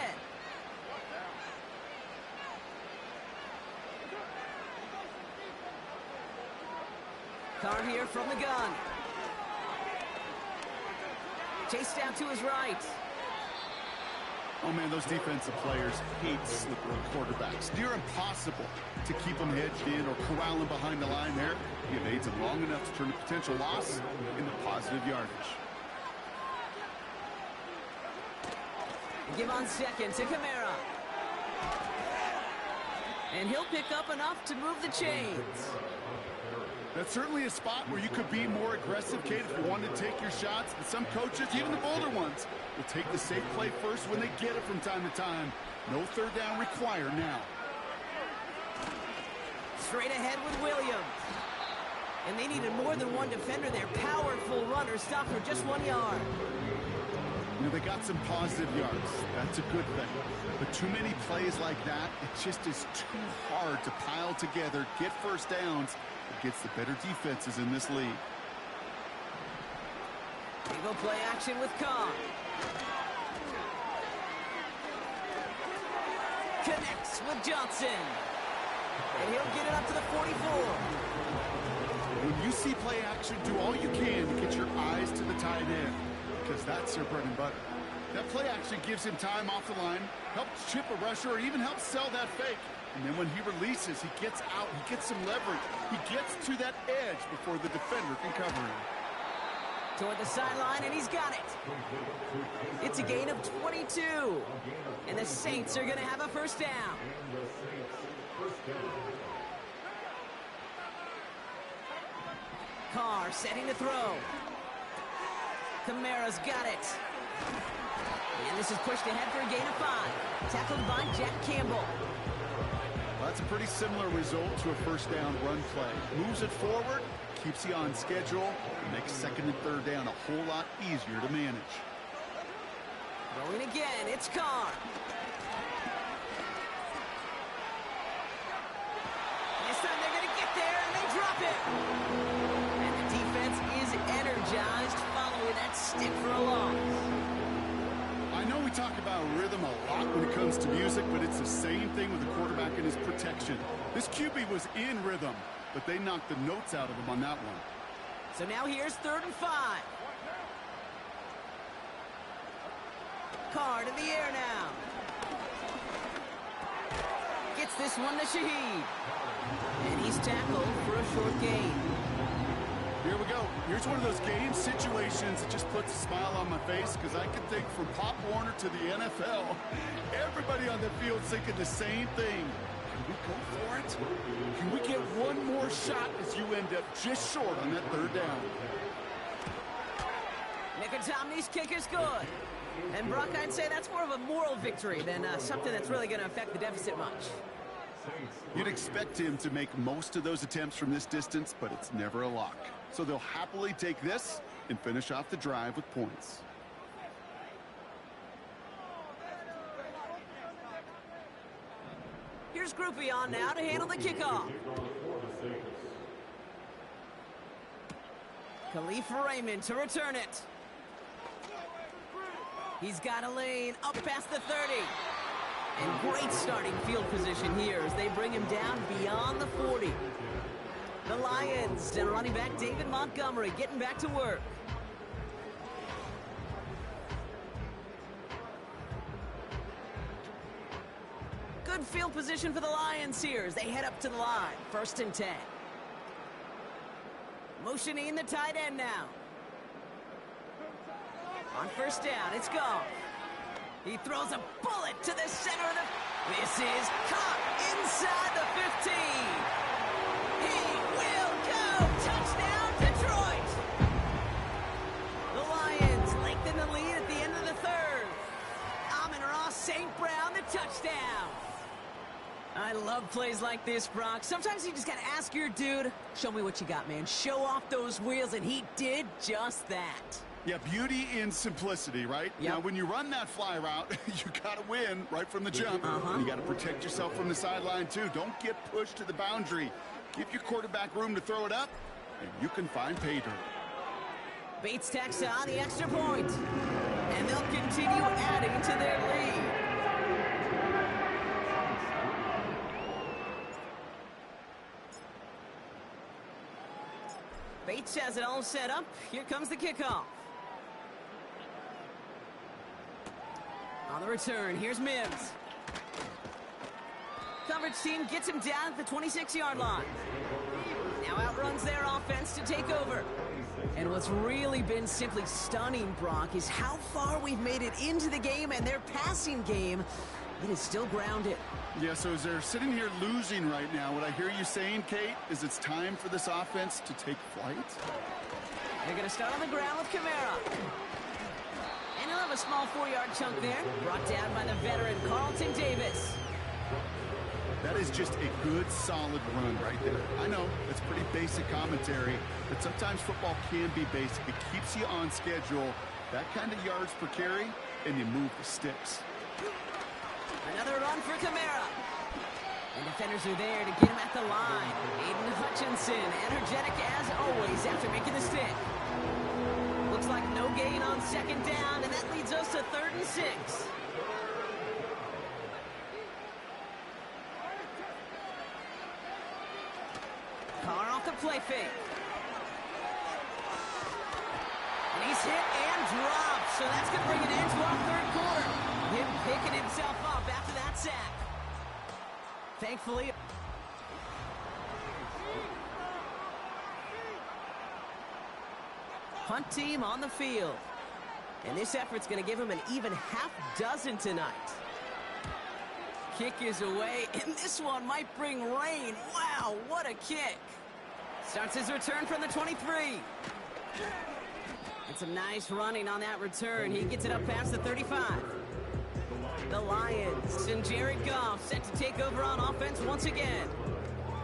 Carr here from the gun. Chased out to his right. Oh, man, those defensive players hate slippery quarterbacks. Near impossible to keep them hedged in or corral them behind the line there. He evades them long enough to turn a potential loss into positive yardage. Give on second to Kamara. And he'll pick up enough to move the chains. That's certainly a spot where you could be more aggressive, Kate, if you wanted to take your shots. But some coaches, even the bolder ones, will take the safe play first when they get it from time to time. No 3rd down required now. Straight ahead with Williams. And they needed more than one defender there. Powerful runner stopped for just 1 yard. You know, they got some positive yards. That's a good thing. But too many plays like that, it just is too hard to pile together, get 1st downs against the better defenses in this league. They go play action with Carr. Connects with Johnson. And he'll get it up to the 44. When you see play action, do all you can to get your eyes to the tight end, because that's their bread and butter. That play action gives him time off the line, helps chip a rusher, or even helps sell that fake. And then when he releases, he gets out, he gets some leverage. He gets to that edge before the defender can cover him. Toward the sideline, and he's got it. It's a gain of 22. And the Saints are going to have a 1st down. Carr setting to throw. Kamara's got it. And this is pushed ahead for a gain of 5. Tackled by Jack Campbell. Well, that's a pretty similar result to a 1st down run play. Moves it forward, keeps you on schedule, and makes 2nd and 3rd down a whole lot easier to manage. Rolling again, it's Carr. This time they're going to get there, and they drop it. And the defense is energized following that stick for a loss. I know we talk about rhythm a lot when it comes to music, but it's the same thing with the quarterback and his protection. This QB was in rhythm, but they knocked the notes out of him on that one. So now here's 3rd and 5. Carr in the air now. Gets this one to Shaheed. And he's tackled for a short gain. Here we go. Here's one of those game situations that just puts a smile on my face, because I can think from Pop Warner to the NFL, everybody on the field thinking the same thing. Can we go for it? Can we get one more shot as you end up just short on that 3rd down? Nick Tomney's kick is good. And Brock, I'd say that's more of a moral victory than something that's really going to affect the deficit much. You'd expect him to make most of those attempts from this distance, but it's never a lock. So they'll happily take this and finish off the drive with points. Here's Groupie on now to handle the kickoff. Khalif Raymond to return it. He's got a lane up past the 30. And great starting field position here as they bring him down beyond the 40. The Lions and running back David Montgomery getting back to work. Good field position for the Lions here as they head up to the line. 1st and 10. Motioning the tight end now. On 1st down, it's Goff. He throws a bullet to the center of the... This is caught inside the 15. He will go. Touchdown, Detroit. The Lions lengthen the lead at the end of the 3rd. Amon-Ra St. Brown, the touchdown. I love plays like this, Brock. Sometimes you just got to ask your dude, show me what you got, man. Show off those wheels, and he did just that. Yeah, beauty in simplicity, right? Yep. Now, when you run that fly route, you got to win right from the jump. You got to protect yourself from the sideline, too. Don't get pushed to the boundary. Give your quarterback room to throw it up, and you can find pay dirt. Bates tacks on the extra point. And they'll continue adding to their lead. Bates has it all set up. Here comes the kickoff. On the return, here's Mims. Coverage team gets him down at the 26-yard line. Now outruns their offense to take over. And what's really been simply stunning, Brock, is how far we've made it into the game, and their passing game, it is still grounded. Yeah, so as they're sitting here losing right now, what I hear you saying, Kate, is it's time for this offense to take flight? They're going to start on the ground with Kamara. And he'll have a small 4-yard chunk there, brought down by the veteran Carlton Davis. That is just a good, solid run right there. I know, it's pretty basic commentary, but sometimes football can be basic. It keeps you on schedule, that kind of yards per carry, and you move the sticks. Another run for Kamara. And defenders are there to get him at the line. Aiden Hutchinson, energetic as always after making the stick. Looks like no gain on second down, and that leads us to 3rd and 6. Carr off the play fake. And he's hit and dropped, so that's going to bring it into our 3rd quarter. Him picking himself up after that sack. Thankfully, punt team on the field. And this effort's going to give him an even half dozen tonight. Kick is away, and this one might bring rain. Wow, what a kick. Starts his return from the 23. And some nice running on that return. He gets it up past the 35. The Lions and Jared Goff set to take over on offense once again.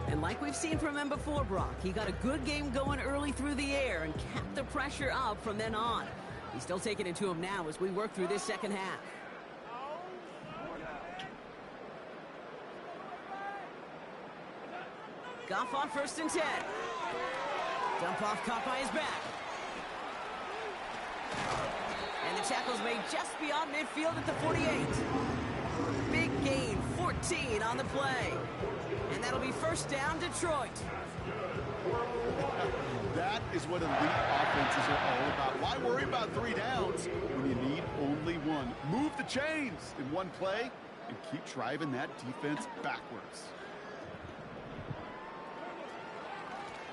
And like we've seen from him before, Brock, he got a good game going early through the air and kept the pressure up from then on. He's still taking it to him now as we work through this second half. Goff on 1st and 10. Dump off caught by his back. And the tackle's made just beyond midfield at the 48. Big gain, 14 on the play. And that'll be 1st down, Detroit. That is what elite offenses are all about. Why worry about 3 downs when you need only 1? Move the chains in one play and keep driving that defense backwards.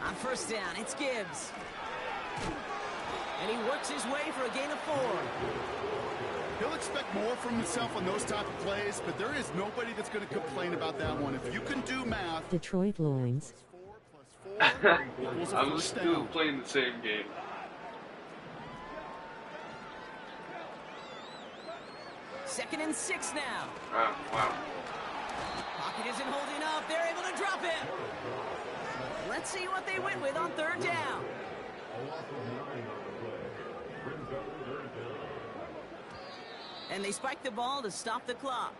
On 1st down, it's Gibbs. And he works his way for a gain of 4. He'll expect more from himself on those type of plays, but there is nobody that's going to complain about that one. If you can do math, Detroit Lions. 4 + 4 equals a I'm first still down. playing the same game. Second and 6 now. Wow. Pocket isn't holding up. They're able to drop him. Let's see what they went with on 3rd down. And they spike the ball to stop the clock.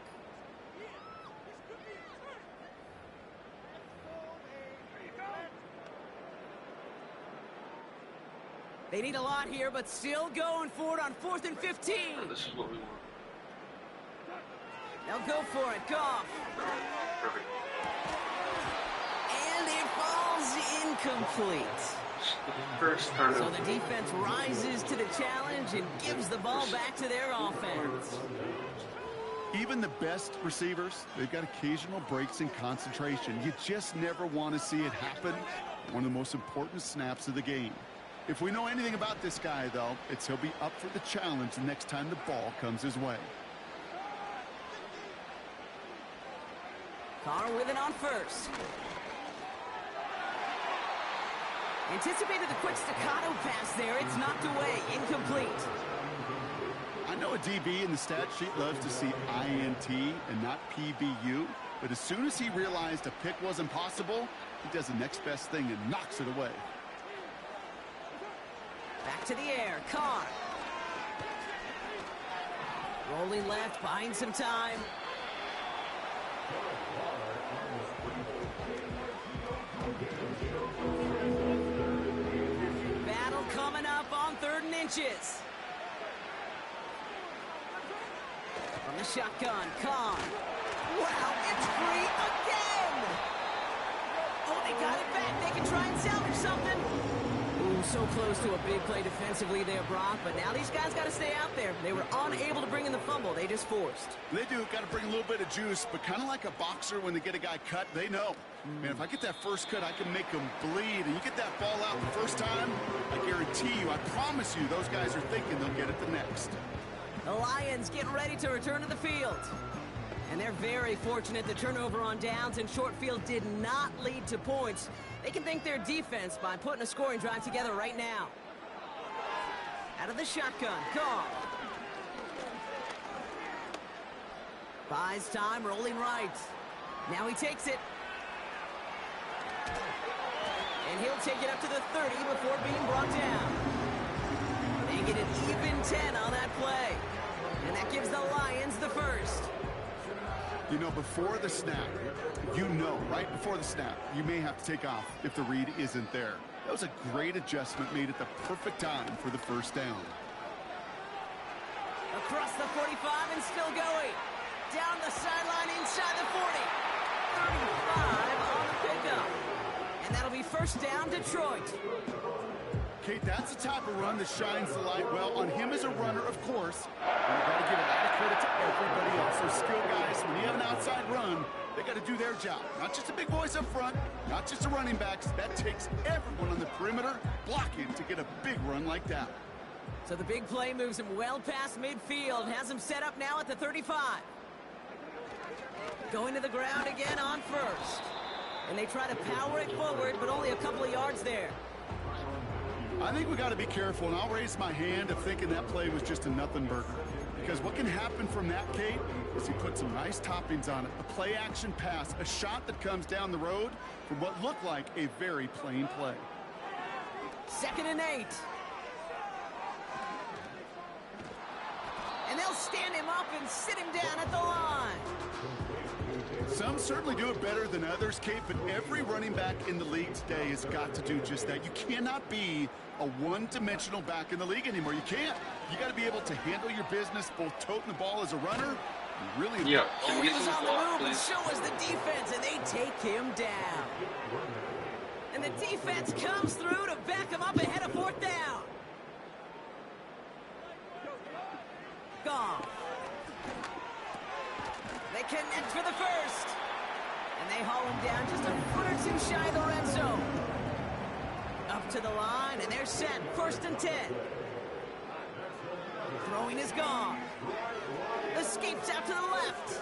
They need a lot here, but still going for it on 4th and 15. This is what we want. They'll go for it. Goff. Perfect. And it falls incomplete. First turnover. So the defense rises to the challenge and gives the ball back to their offense. Even the best receivers, they've got occasional breaks in concentration. You just never want to see it happen. One of the most important snaps of the game. If we know anything about this guy, though, it's he'll be up for the challenge the next time the ball comes his way. Carr with it on 1st. Anticipated the quick staccato pass there. It's knocked away. Incomplete. I know a DB in the stat sheet loves to see INT and not PBU, but as soon as he realized a pick wasn't possible, he does the next best thing and knocks it away. Back to the air. Carr. Rolling left, buying some time. inches. From the shotgun, Khan. Wow, it's free again! Oh, they got it back. They can try and salvage something. Ooh, so close to a big play defensively there, Brock. But now these guys got to stay out there. They were unable to bring in the fumble. They just forced. They do. Got to bring a little bit of juice, but kind of like a boxer when they get a guy cut, they know. Man, if I get that first cut, I can make them bleed. And you get that ball out the first time, I guarantee you, I promise you, those guys are thinking they'll get it the next. The Lions getting ready to return to the field. And they're very fortunate the turnover on downs and short field did not lead to points. They can thank their defense by putting a scoring drive together right now. Out of the shotgun, Khan. Buys time, rolling right. Now he takes it. And he'll take it up to the 30 before being brought down. They get an even 10 on that play. And that gives the Lions the first. You know, before the snap, right before the snap, you may have to take off if the read isn't there. That was a great adjustment made at the perfect time for the first down. Across the 45 and still going. Down the sideline inside the 40. 35 on the pickup. And that'll be first down, Detroit. Kate, that's the type of run that shines the light well on him as a runner, of course. And you've got to give a lot of credit to everybody else. Those skilled guys, when you have an outside run, they got to do their job. Not just a big voice up front, not just the running backs. That takes everyone on the perimeter blocking to get a big run like that. So the big play moves him well past midfield. Has him set up now at the 35. Going to the ground again on first. And they try to power it forward, but only a couple of yards there. I think we got to be careful, and I'll raise my hand of thinking that play was just a nothing burger. Because what can happen from that, Kate, is he put some nice toppings on it. A play-action pass, a shot that comes down the road from what looked like a very plain play. 2nd and 8. And they'll stand him up and sit him down at the line. Some certainly do it better than others, Kate, but every running back in the league today has got to do just that. You cannot be a one-dimensional back in the league anymore. You can't. You got to be able to handle your business, both toting the ball as a runner. Really. Yeah. Oh, he was on the move, and so was the defense, and they take him down. And the defense comes through to back him up ahead of 4th down. Gone. They connect for the first. And they haul him down just a foot or two shy of the red zone. Up to the line, and they're set. 1st and 10. Throwing is gone. Escapes out to the left.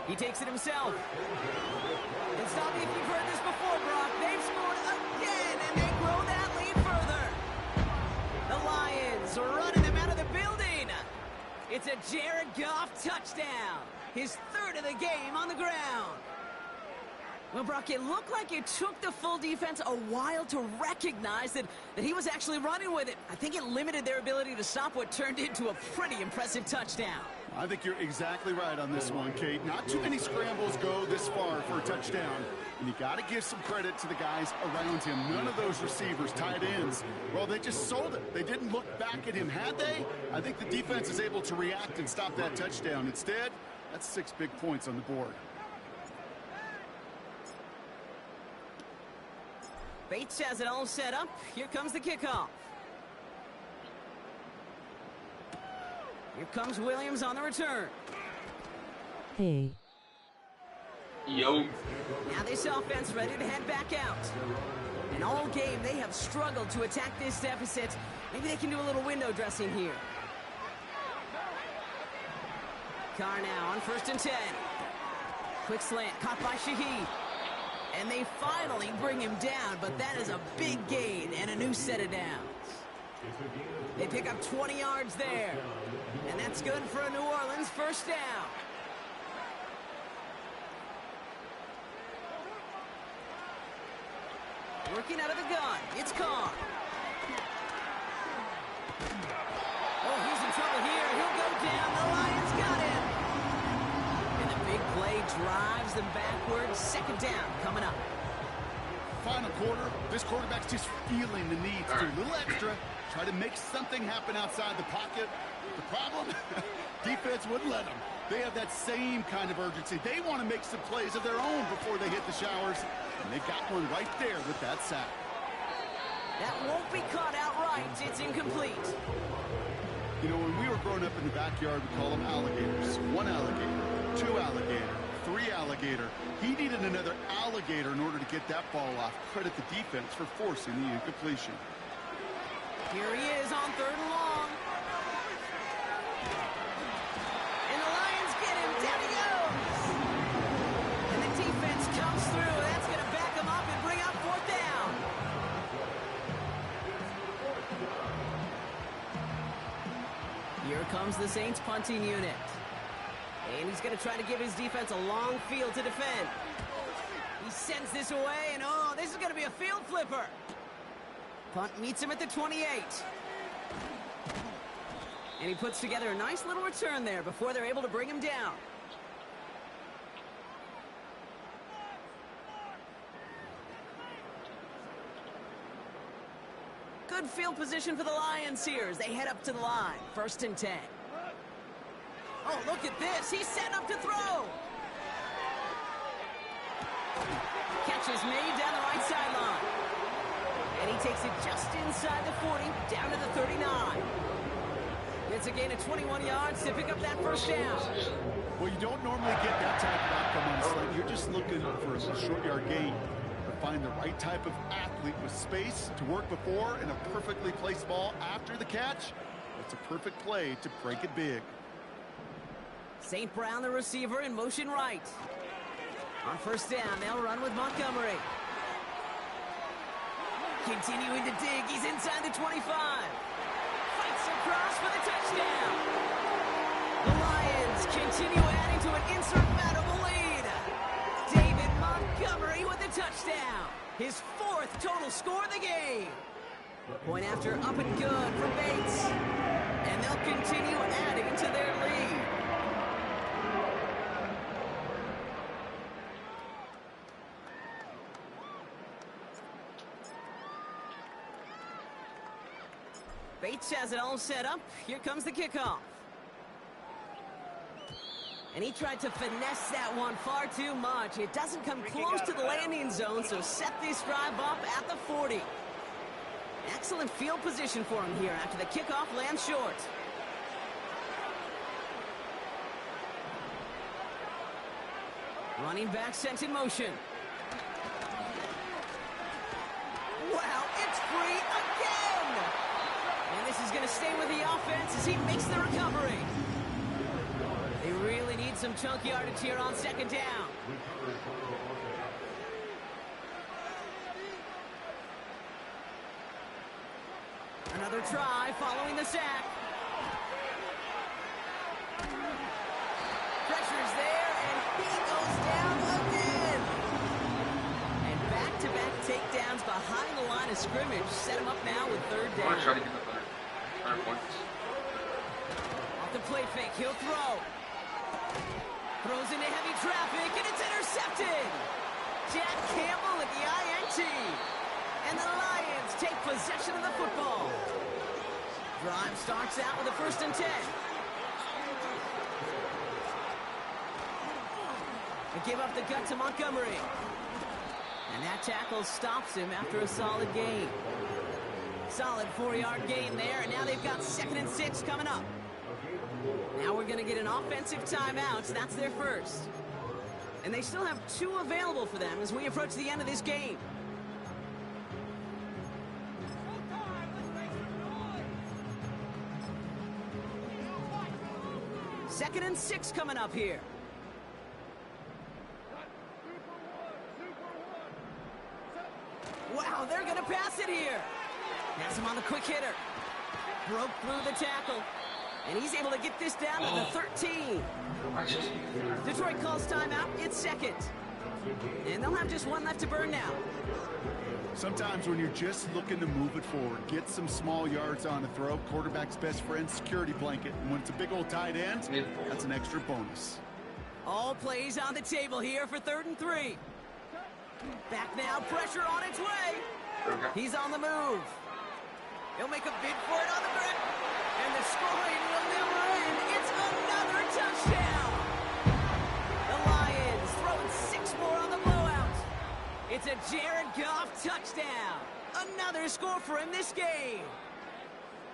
He takes it himself. And stop me if you've heard this before, Brock. They've scored again, and they grow that lead further. The Lions are running them out of the building. It's a Jared Goff touchdown. His 3rd of the game on the ground. Well, Brock, it looked like it took the full defense a while to recognize that he was actually running with it. I think it limited their ability to stop what turned into a pretty impressive touchdown. I think you're exactly right on this one, Kate. Not too many scrambles go this far for a touchdown. And you got to give some credit to the guys around him. None of those receivers, tight ends, well, they just sold it. They didn't look back at him. Had they? I think the defense is able to react and stop that touchdown. Instead, that's 6 big points on the board. Bates has it all set up. Here comes the kickoff. Here comes Williams on the return. Hey. Yo. Now this offense ready to head back out. And all game, they have struggled to attack this deficit. Maybe they can do a little window dressing here. Carr now on 1st and 10. Quick slant, caught by Shaheed. And they finally bring him down, but that is a big gain and a new set of downs. They pick up 20 yards there. And that's good for a New Orleans 1st down. Working out of the gun, it's Carr. Oh, he's in trouble here. He'll go down. The Lions got him. And the big play drives them backwards. 2nd down coming up. Final quarter, this quarterback's just feeling the need to do a little extra, try to make something happen outside the pocket. The problem? Defense wouldn't let them. They have that same kind of urgency. They want to make some plays of their own before they hit the showers, and they've got one right there with that sack. That won't be caught outright. It's incomplete. You know, when we were growing up in the backyard, we call them alligators. 1 alligator, 2 alligator, 3 alligator. He needed another alligator in order to get that ball off. Credit the defense for forcing the incompletion. Here he is on 3rd and long. And the Lions get him. Down he goes. And the defense comes through. That's going to back him up and bring up 4th down. Here comes the Saints punting unit. And he's going to try to give his defense a long field to defend. He sends this away, and oh, this is going to be a field flipper. Punt meets him at the 28. And he puts together a nice little return there before they're able to bring him down. Good field position for the Lions here as they head up to the line. 1st and 10. Oh, look at this. He's set up to throw. Catch is made down the right sideline. And he takes it just inside the 40, down to the 39. It's a gain of 21 yards to pick up that 1st down. Well, you don't normally get that type of outcome on a slate. You're just looking for a short yard gain. Find the right type of athlete with space to work before and a perfectly placed ball after the catch. It's a perfect play to break it big. St. Brown, the receiver, in motion right. On 1st down, they'll run with Montgomery. Continuing to dig, he's inside the 25. Fights across for the touchdown. The Lions continue adding to an insurmountable lead. David Montgomery with the touchdown. His 4th total score of the game. Point after up and good for Bates. And they'll continue adding to their lead. Bates has it all set up. Here comes the kickoff. And he tried to finesse that one far too much. It doesn't come close to the landing zone, so set this drive up at the 40. Excellent field position for him here after the kickoff lands short. Running back sent in motion. Wow, it's free again! And this is going to stay with the offense as he makes the recovery. They really need some chunk yardage here on 2nd down. Another try following the sack. Pressure's there, and he goes down again. And back-to-back takedowns behind the line of scrimmage set him up now with 3rd down. I'm going to try to get the 100 points. Off the play fake, he'll throw. Throws into heavy traffic, and it's intercepted. Jack Campbell at the INT. And the Lions take possession of the football. Drive starts out with a 1st and 10. They give up the gut to Montgomery. And that tackle stops him after a solid gain. Solid 4-yard gain there, and now they've got 2nd and 6 coming up. Now we're going to get an offensive timeout. That's their 1st. And they still have 2 available for them as we approach the end of this game. Second and 6 coming up here. Wow, they're going to pass it here. Has him on the quick hitter. Broke through the tackle. And he's able to get this down to the 13. Detroit calls timeout. It's 2nd. And they'll have just 1 left to burn now. Sometimes when you're just looking to move it forward, get some small yards on the throw, quarterback's best friend, security blanket. And when it's a big old tight end, that's an extra bonus. All plays on the table here for 3rd and 3. Back now, pressure on its way. He's on the move. He'll make a bid for it on the brick. And the scoring will never end. It's another touchdown. The Lions throwing 6 more on the blowout. It's a Jared Goff touchdown. Another score for him this game.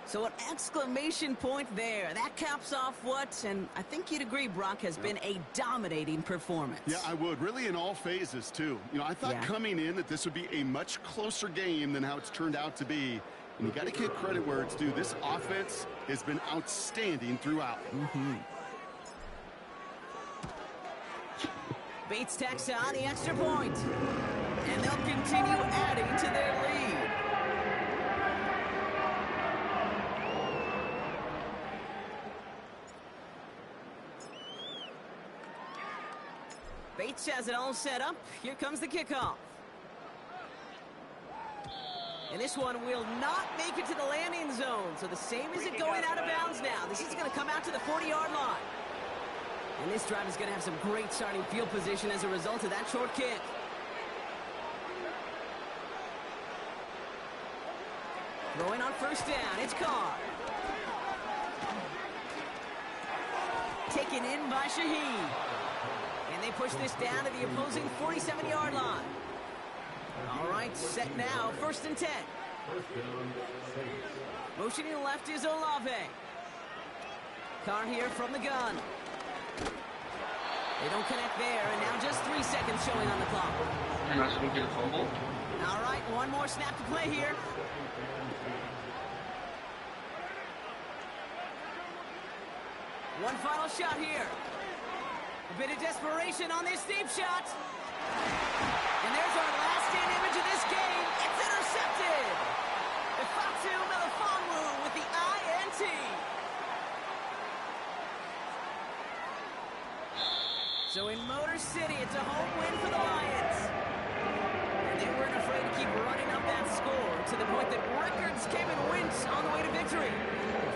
So an exclamation point there. That caps off what, and I think you'd agree, Brock, has been a dominating performance. Yeah, I would. Really in all phases, too. You know, I thought coming in that this would be a much closer game than how it's turned out to be. And you got to give credit where it's due. This offense has been outstanding throughout. Bates tacks on the extra point. And they'll continue adding to their lead. Bates has it all set up. Here comes the kickoff. And this one will not make it to the landing zone. So the same as it going out of bounds now. This is going to come out to the 40-yard line. And this drive is going to have some great starting field position as a result of that short kick. Throwing on first down, it's Carr. Taken in by Shaheed. And they push this down to the opposing 47-yard line. All right, set now, 1st and 10. Motioning left is Olave. Carr here from the gun. They don't connect there, and now just 3 seconds showing on the clock. And that's when we get a fumble. All right, one more snap to play here. One final shot here. A bit of desperation on this deep shot. And there's our last-stand image of this game. It's intercepted. Ifeatu Melifonwu with the INT. So in Motor City, it's a home win for the Lions. And they weren't afraid to keep running up that score to the point that records came and went on the way to victory.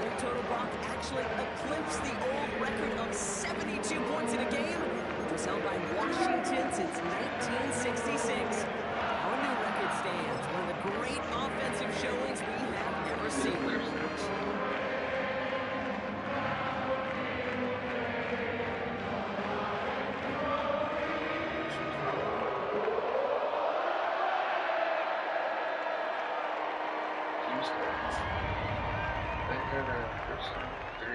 The total Brock actually eclipsed the old record of 72 points in a game, which was held by Washington since 1966. Our new record stands one of the great offensive showings we have ever seen. They had a first 3.